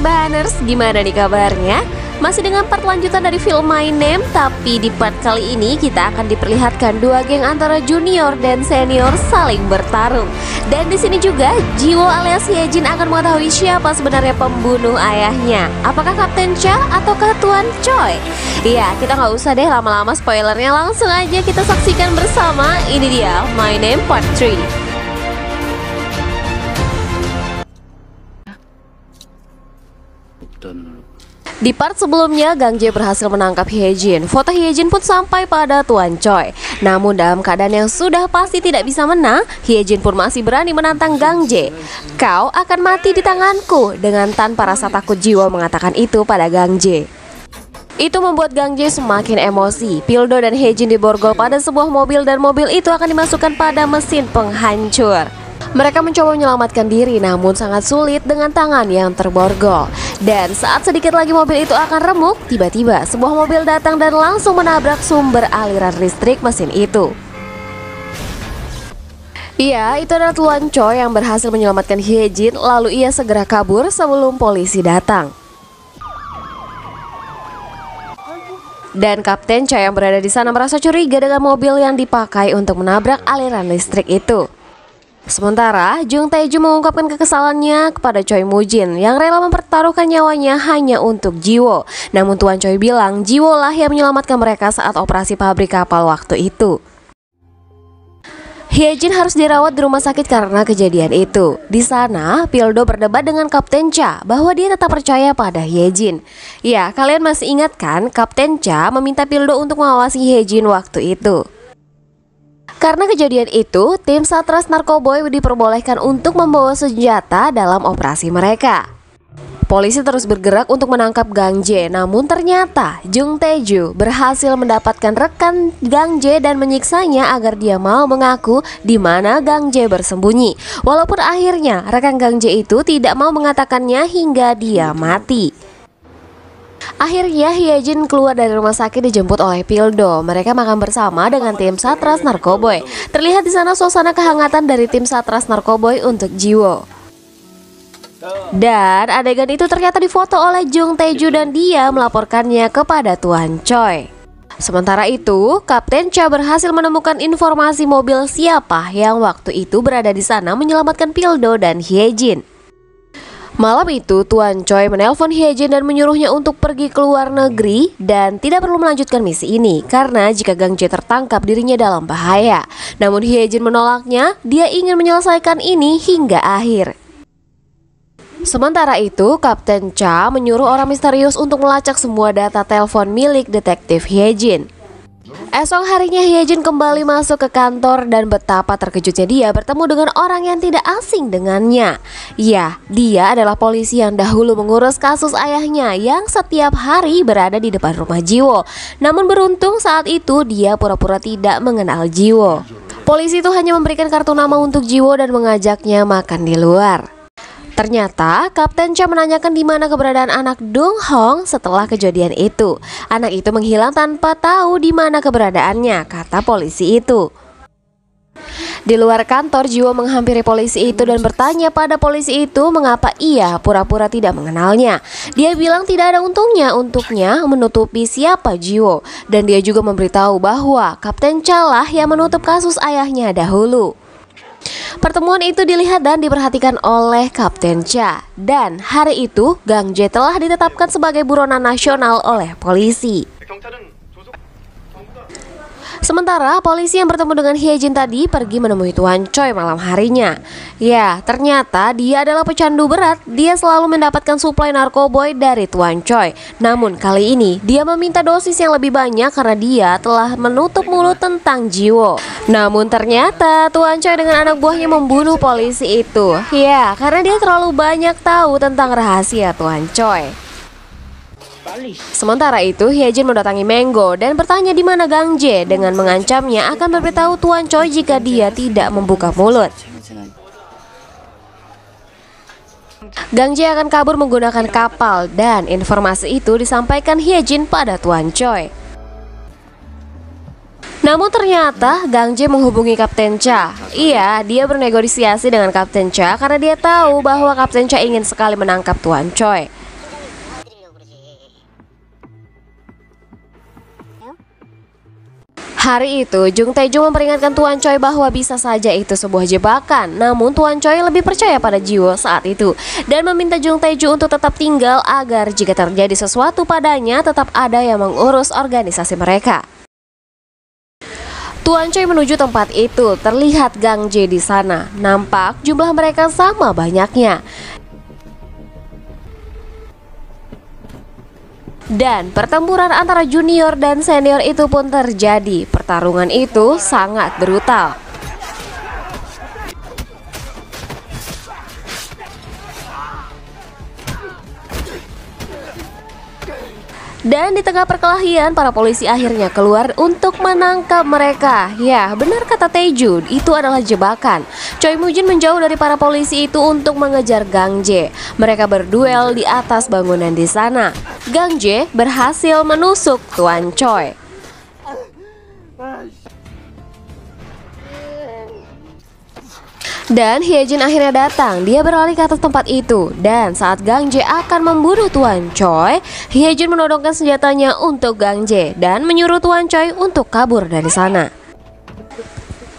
Bahaners, gimana nih kabarnya? Masih dengan part lanjutan dari film My Name, tapi di part kali ini kita akan diperlihatkan dua geng antara junior dan senior saling bertarung. Dan di sini juga Jiwo alias Hyejin akan mengetahui siapa sebenarnya pembunuh ayahnya. Apakah Kapten Cha ataukah Tuan Choi? Iya, kita nggak usah deh lama-lama spoilernya, langsung aja kita saksikan bersama. Ini dia My Name Part 3. Di part sebelumnya, Gang Jae berhasil menangkap Hyejin. Foto Hyejin pun sampai pada Tuan Choi. Namun dalam keadaan yang sudah pasti tidak bisa menang, Hyejin pun masih berani menantang Gang Jae. "Kau akan mati di tanganku," dengan tanpa rasa takut Jiwo mengatakan itu pada Gang Jae. Itu membuat Gang Jae semakin emosi. Pildo dan Hyejin diborgol pada sebuah mobil dan mobil itu akan dimasukkan pada mesin penghancur. Mereka mencoba menyelamatkan diri, namun sangat sulit dengan tangan yang terborgol. Dan saat sedikit lagi mobil itu akan remuk, tiba-tiba sebuah mobil datang dan langsung menabrak sumber aliran listrik mesin itu. Iya, itu adalah Tuan Choi yang berhasil menyelamatkan Hyejin, lalu ia segera kabur sebelum polisi datang. Dan Kapten Cha yang berada di sana merasa curiga dengan mobil yang dipakai untuk menabrak aliran listrik itu. Sementara Jung Tae-ju mengungkapkan kekesalannya kepada Choi Moo-jin yang rela mempertaruhkan nyawanya hanya untuk Jiwo. Namun Tuan Choi bilang Jiwo lah yang menyelamatkan mereka saat operasi pabrik kapal waktu itu. Hyejin harus dirawat di rumah sakit karena kejadian itu. Di sana, Pildo berdebat dengan Kapten Cha bahwa dia tetap percaya pada Hyejin. Ya, kalian masih ingat kan Kapten Cha meminta Pildo untuk mengawasi Hyejin waktu itu. Karena kejadian itu, tim Satras Narkoboy diperbolehkan untuk membawa senjata dalam operasi mereka. Polisi terus bergerak untuk menangkap Gang Jae, namun ternyata Jung Tae-ju berhasil mendapatkan rekan Gang Jae dan menyiksanya agar dia mau mengaku di mana Gang Jae bersembunyi. Walaupun akhirnya rekan Gang Jae itu tidak mau mengatakannya hingga dia mati. Akhirnya Hyejin keluar dari rumah sakit dijemput oleh Pildo. Mereka makan bersama dengan tim Satras Narkoboy. Terlihat di sana suasana kehangatan dari tim Satras Narkoboy untuk Jiwo. Dan adegan itu ternyata difoto oleh Jung Tae-ju dan dia melaporkannya kepada Tuan Choi. Sementara itu, Kapten Cha berhasil menemukan informasi mobil siapa yang waktu itu berada di sana menyelamatkan Pildo dan Hyejin. Malam itu, Tuan Choi menelpon Hyejin dan menyuruhnya untuk pergi ke luar negeri dan tidak perlu melanjutkan misi ini karena jika Gang Jae tertangkap dirinya dalam bahaya. Namun Hyejin menolaknya, dia ingin menyelesaikan ini hingga akhir. Sementara itu, Kapten Cha menyuruh orang misterius untuk melacak semua data telepon milik detektif Hyejin. Esok harinya Hyejin kembali masuk ke kantor dan betapa terkejutnya dia bertemu dengan orang yang tidak asing dengannya. Ya, dia adalah polisi yang dahulu mengurus kasus ayahnya yang setiap hari berada di depan rumah Jiwo. Namun beruntung saat itu dia pura-pura tidak mengenal Jiwo. Polisi itu hanya memberikan kartu nama untuk Jiwo dan mengajaknya makan di luar. Ternyata Kapten Cha menanyakan di mana keberadaan anak Dong Hong setelah kejadian itu. Anak itu menghilang tanpa tahu di mana keberadaannya, kata polisi itu. Di luar kantor, Jiwo menghampiri polisi itu dan bertanya pada polisi itu mengapa ia pura-pura tidak mengenalnya. Dia bilang tidak ada untungnya untuknya menutupi siapa Jiwo. Dan dia juga memberitahu bahwa Kapten Cha lah yang menutup kasus ayahnya dahulu. Pertemuan itu dilihat dan diperhatikan oleh Kapten Cha. Dan hari itu Gang Jae telah ditetapkan sebagai buronan nasional oleh polisi. Sementara polisi yang bertemu dengan Hyejin tadi pergi menemui Tuan Choi malam harinya. Ya, ternyata dia adalah pecandu berat. Dia selalu mendapatkan suplai narkoboy dari Tuan Choi. Namun kali ini dia meminta dosis yang lebih banyak karena dia telah menutup mulut tentang Jiwo. Namun ternyata Tuan Choi dengan anak buahnya membunuh polisi itu. Ya, karena dia terlalu banyak tahu tentang rahasia Tuan Choi. Sementara itu, Hyejin mendatangi Mango dan bertanya di mana Gang Jae dengan mengancamnya akan memberitahu Tuan Choi jika dia tidak membuka mulut. Gang Jae akan kabur menggunakan kapal dan informasi itu disampaikan Hyejin pada Tuan Choi. Namun ternyata Gang Jae menghubungi Kapten Cha. Iya, dia bernegosiasi dengan Kapten Cha karena dia tahu bahwa Kapten Cha ingin sekali menangkap Tuan Choi. Hari itu, Jung Tae-ju memperingatkan Tuan Choi bahwa bisa saja itu sebuah jebakan. Namun Tuan Choi lebih percaya pada Jiwo saat itu dan meminta Jung Tae-ju untuk tetap tinggal agar jika terjadi sesuatu padanya tetap ada yang mengurus organisasi mereka. Tuan Choi menuju tempat itu, terlihat Gang Jae di sana. Nampak jumlah mereka sama banyaknya. Dan pertempuran antara junior dan senior itu pun terjadi. Pertarungan itu sangat brutal. Dan di tengah perkelahian, para polisi akhirnya keluar untuk menangkap mereka. Ya, benar kata Tae-ju, itu adalah jebakan. Choi Moo-jin menjauh dari para polisi itu untuk mengejar Gang Jae. Mereka berduel di atas bangunan di sana. Gang Jae berhasil menusuk Tuan Choi. Dan Hyejin akhirnya datang. Dia berlari ke atas tempat itu. Dan saat Gang Jae akan membunuh Tuan Choi, Hyejin menodongkan senjatanya untuk Gang Jae dan menyuruh Tuan Choi untuk kabur dari sana.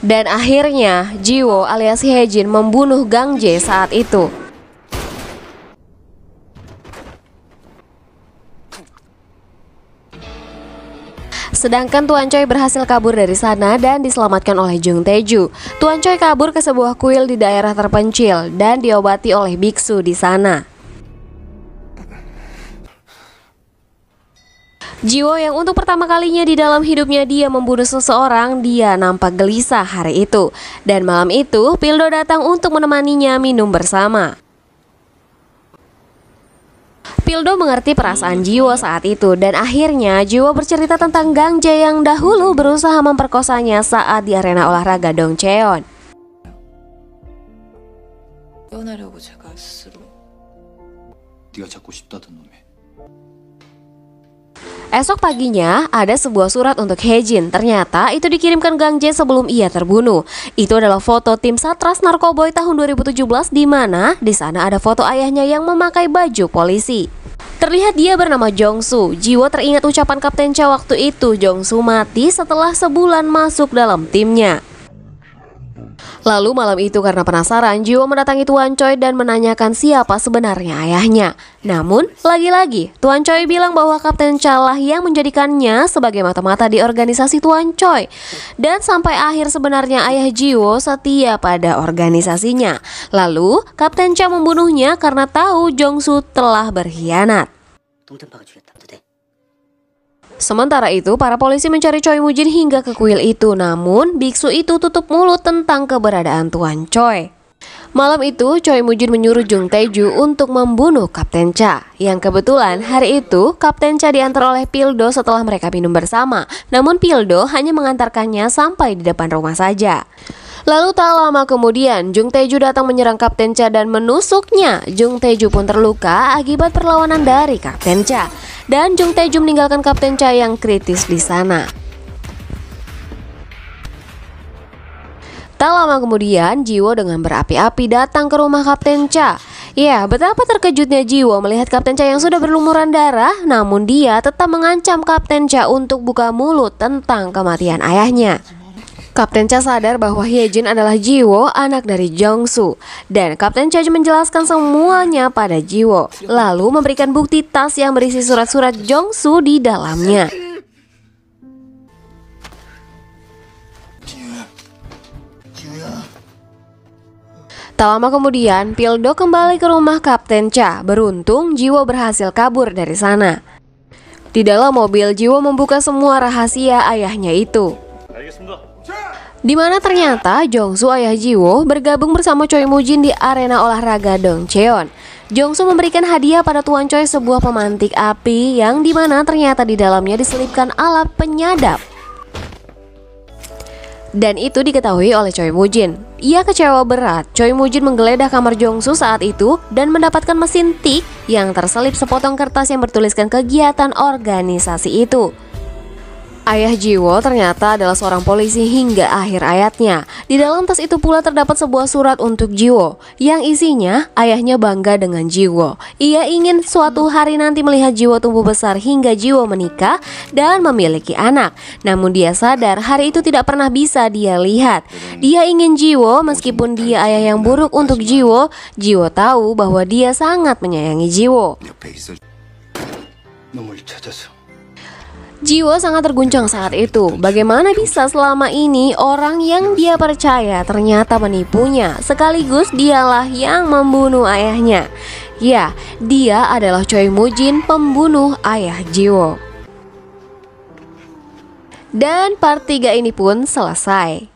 Dan akhirnya Jiwo alias Hyejin membunuh Gang Jae saat itu. Sedangkan Tuan Choi berhasil kabur dari sana dan diselamatkan oleh Jung Tae-ju. Tuan Choi kabur ke sebuah kuil di daerah terpencil dan diobati oleh biksu di sana. Jiwo yang untuk pertama kalinya di dalam hidupnya dia membunuh seseorang, dia nampak gelisah hari itu. Dan malam itu, Pildo datang untuk menemaninya minum bersama. Pildo mengerti perasaan Jiwo saat itu dan akhirnya Jiwo bercerita tentang Gang Jae yang dahulu berusaha memperkosanya saat di arena olahraga Dongcheon. Esok paginya ada sebuah surat untuk Hyejin. Ternyata itu dikirimkan Gang Jae sebelum ia terbunuh. Itu adalah foto tim Satras Narkoboy tahun 2017 di mana di sana ada foto ayahnya yang memakai baju polisi. Terlihat dia bernama Jong-soo. Jiwo teringat ucapan Kapten Cha waktu itu. Jong-soo mati setelah sebulan masuk dalam timnya. Lalu malam itu karena penasaran, Jiwo mendatangi Tuan Choi dan menanyakan siapa sebenarnya ayahnya. Namun, lagi-lagi Tuan Choi bilang bahwa Kapten Cha lah yang menjadikannya sebagai mata-mata di organisasi Tuan Choi. Dan sampai akhir sebenarnya ayah Jiwo setia pada organisasinya. Lalu, Kapten Cha membunuhnya karena tahu Jong-soo telah berkhianat. Sementara itu, para polisi mencari Choi Moo-jin hingga ke kuil itu. Namun, biksu itu tutup mulut tentang keberadaan Tuan Choi. Malam itu, Choi Moo-jin menyuruh Jung Tae-ju untuk membunuh Kapten Cha. Yang kebetulan, hari itu, Kapten Cha diantar oleh Pildo setelah mereka minum bersama. Namun, Pildo hanya mengantarkannya sampai di depan rumah saja. Lalu tak lama kemudian, Jung Tae-ju datang menyerang Kapten Cha dan menusuknya. Jung Tae-ju pun terluka akibat perlawanan dari Kapten Cha. Dan Jung Tae-ju meninggalkan Kapten Cha yang kritis di sana. Tak lama kemudian, Jiwo dengan berapi-api datang ke rumah Kapten Cha. Ya, betapa terkejutnya Jiwo melihat Kapten Cha yang sudah berlumuran darah. Namun dia tetap mengancam Kapten Cha untuk buka mulut tentang kematian ayahnya. Kapten Cha sadar bahwa Hyejin adalah Jiwo, anak dari Jong-soo. Dan Kapten Cha menjelaskan semuanya pada Jiwo. Lalu memberikan bukti tas yang berisi surat-surat Jong-soo di dalamnya. Tak lama kemudian, Pildo kembali ke rumah Kapten Cha. Beruntung Jiwo berhasil kabur dari sana. Di dalam mobil, Jiwo membuka semua rahasia ayahnya itu. Di mana ternyata Jong-soo ayah Jiwo bergabung bersama Choi Moo-jin di arena olahraga Dongcheon. Jong-soo memberikan hadiah pada Tuan Choi sebuah pemantik api yang dimana ternyata di dalamnya diselipkan alat penyadap. Dan itu diketahui oleh Choi Moo-jin. Ia kecewa berat. Choi Moo-jin menggeledah kamar Jong-soo saat itu dan mendapatkan mesin tik yang terselip sepotong kertas yang bertuliskan kegiatan organisasi itu. Ayah Jiwo ternyata adalah seorang polisi hingga akhir ayatnya. Di dalam tas itu pula terdapat sebuah surat untuk Jiwo, yang isinya ayahnya bangga dengan Jiwo. Ia ingin suatu hari nanti melihat Jiwo tumbuh besar hingga Jiwo menikah dan memiliki anak. Namun dia sadar hari itu tidak pernah bisa dia lihat. Dia ingin Jiwo meskipun dia ayah yang buruk untuk Jiwo. Jiwo tahu bahwa dia sangat menyayangi Jiwo. Jiwo sangat terguncang saat itu. Bagaimana bisa selama ini orang yang dia percaya ternyata menipunya, sekaligus dialah yang membunuh ayahnya. Ya, dia adalah Choi Moo-jin, pembunuh ayah Jiwo. Dan part 3 ini pun selesai.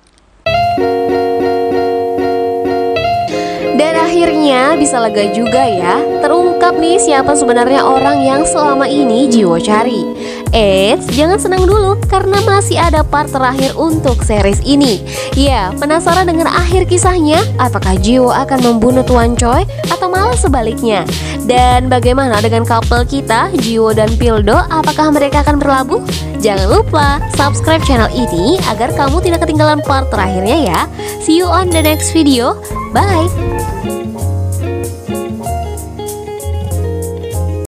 Dan akhirnya bisa lega juga ya. Terungkap nih siapa sebenarnya orang yang selama ini Jiwo cari. Eits, jangan senang dulu karena masih ada part terakhir untuk series ini. Ya, penasaran dengan akhir kisahnya? Apakah Jiwo akan membunuh Tuan Choi atau malah sebaliknya? Dan bagaimana dengan couple kita, Jiwo dan Pildo? Apakah mereka akan berlabuh? Jangan lupa subscribe channel ini agar kamu tidak ketinggalan part terakhirnya ya. See you on the next video. Bye.